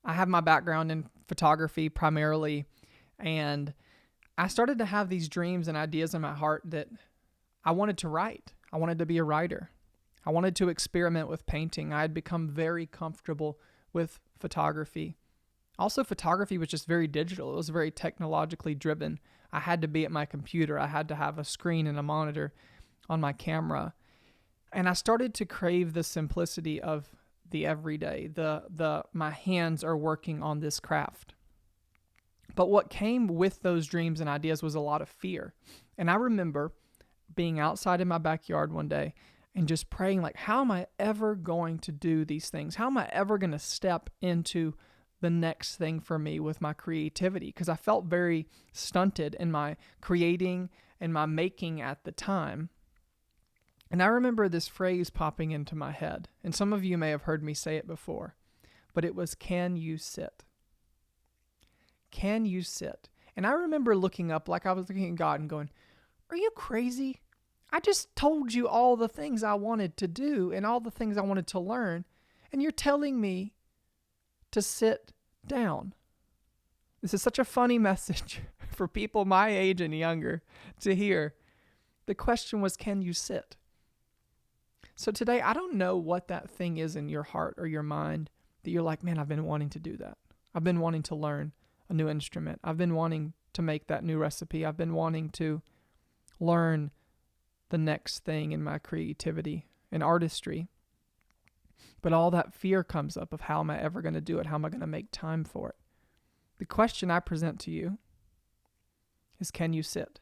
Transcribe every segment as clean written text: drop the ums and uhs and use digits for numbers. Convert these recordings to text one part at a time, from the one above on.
I have my background in photography primarily, and I started to have these dreams and ideas in my heart that I wanted to write. I wanted to be a writer. I wanted to experiment with painting. I had become very comfortable with photography. Also, photography was just very digital. It was very technologically driven. I had to be at my computer. I had to have a screen and a monitor on my camera. And I started to crave the simplicity of the everyday. My hands are working on this craft. But what came with those dreams and ideas was a lot of fear. And I remember being outside in my backyard one day and just praying, like, how am I ever going to do these things? How am I ever going to step into the next thing for me with my creativity? Because I felt very stunted in my creating and my making at the time. And I remember this phrase popping into my head, and some of you may have heard me say it before, but it was, can you sit? Can you sit? And I remember looking up like I was looking at God and going, are you crazy? I just told you all the things I wanted to do and all the things I wanted to learn, and you're telling me to sit down. This is such a funny message for people my age and younger to hear. The question was, can you sit? So today, I don't know what that thing is in your heart or your mind that you're like, man, I've been wanting to do that. I've been wanting to learn a new instrument. I've been wanting to make that new recipe. I've been wanting to learn the next thing in my creativity and artistry. But all that fear comes up of how am I ever going to do it? How am I going to make time for it? The question I present to you is, can you sit?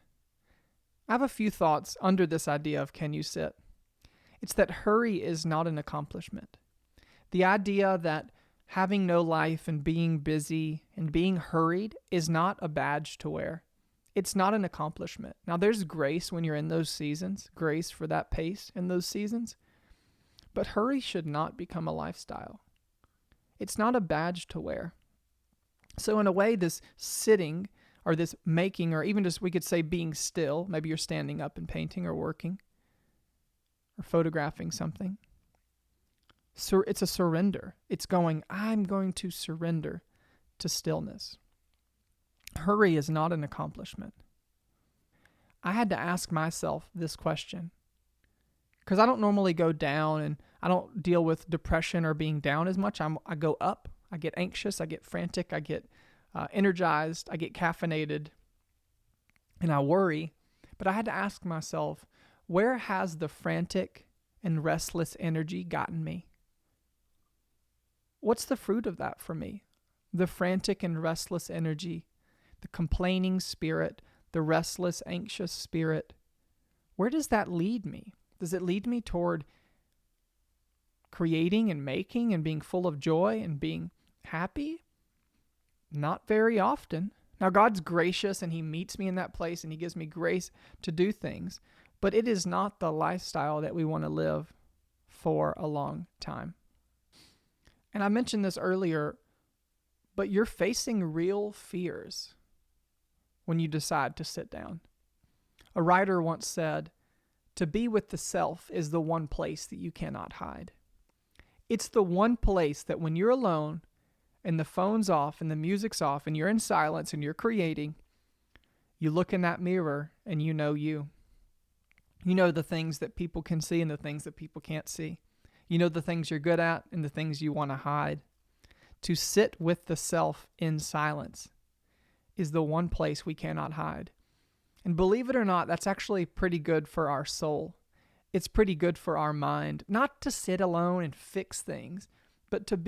I have a few thoughts under this idea of can you sit. It's that hurry is not an accomplishment. The idea that having no life and being busy and being hurried is not a badge to wear. It's not an accomplishment. Now, there's grace when you're in those seasons, grace for that pace in those seasons, but hurry should not become a lifestyle. It's not a badge to wear. So in a way, this sitting or this making, or even just we could say being still, maybe you're standing up and painting or working or photographing something. So it's a surrender. It's going, I'm going to surrender to stillness. Hurry is not an accomplishment. I had to ask myself this question because I don't normally go down and I don't deal with depression or being down as much. I go up. I get anxious. I get frantic. I get energized. I get caffeinated and I worry. But I had to ask myself, where has the frantic and restless energy gotten me? What's the fruit of that for me? The frantic and restless energy, the complaining spirit, the restless, anxious spirit. Where does that lead me? Does it lead me toward creating and making and being full of joy and being happy? Not very often. Now, God's gracious and He meets me in that place and He gives me grace to do things, but it is not the lifestyle that we want to live for a long time. And I mentioned this earlier, but you're facing real fears when you decide to sit down. A writer once said, to be with the self is the one place that you cannot hide. It's the one place that when you're alone and the phone's off and the music's off and you're in silence and you're creating, you look in that mirror and you know you. You know the things that people can see and the things that people can't see. You know the things you're good at and the things you want to hide. To sit with the self in silence is the one place we cannot hide. And believe it or not, that's actually pretty good for our soul. It's pretty good for our mind. Not to sit alone and fix things, but to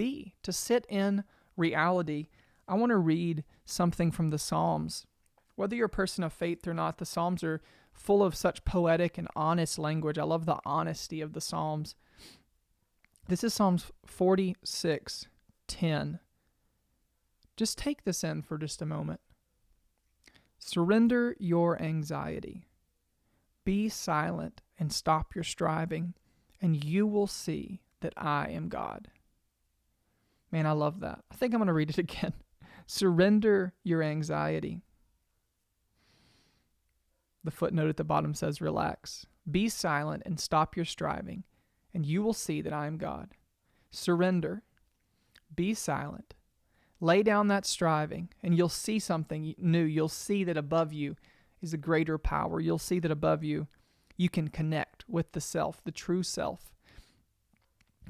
sit in reality. I want to read something from the Psalms. Whether you're a person of faith or not, the Psalms are full of such poetic and honest language. I love the honesty of the Psalms. This is Psalms 46:10. Just take this in for just a moment. Surrender your anxiety. Be silent and stop your striving, and you will see that I am God. Man, I love that. I think I'm going to read it again. Surrender your anxiety. The footnote at the bottom says, relax. Be silent and stop your striving, and you will see that I am God. Surrender. Be silent. Lay down that striving, and you'll see something new. You'll see that above you is a greater power. You'll see that above you, you can connect with the self, the true self.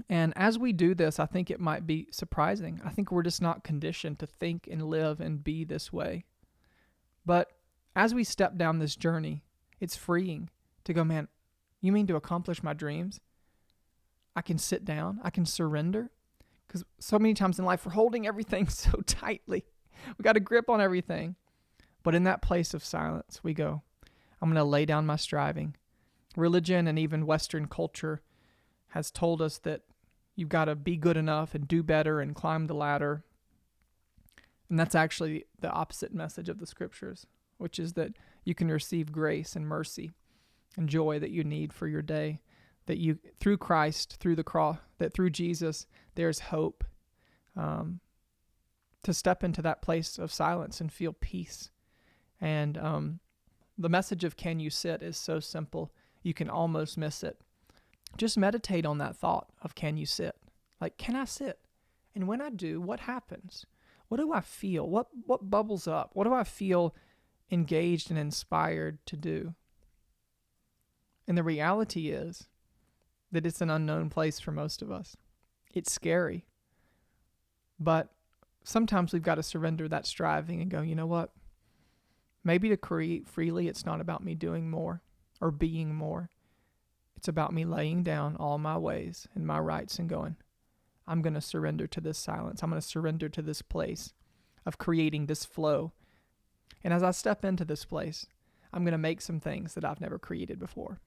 And as we do this, I think it might be surprising. I think we're just not conditioned to think and live and be this way. But as we step down this journey, it's freeing to go, man, you mean to accomplish my dreams? I can sit down. I can surrender. Because so many times in life, we're holding everything so tightly. We got a grip on everything. But in that place of silence, we go, I'm going to lay down my striving. Religion and even Western culture has told us that you've got to be good enough and do better and climb the ladder. And that's actually the opposite message of the scriptures, which is that you can receive grace and mercy and joy that you need for your day. That you, through Christ, through the cross, that through Jesus, there's hope to step into that place of silence and feel peace. And the message of can you sit is so simple, you can almost miss it. Just meditate on that thought of can you sit? Like, can I sit? And when I do, what happens? What do I feel? What bubbles up? What do I feel engaged and inspired to do? And the reality is that it's an unknown place for most of us. It's scary. But sometimes we've got to surrender that striving and go, you know what? Maybe to create freely, it's not about me doing more or being more. It's about me laying down all my ways and my rights and going, I'm going to surrender to this silence. I'm going to surrender to this place of creating this flow. And as I step into this place, I'm going to make some things that I've never created before.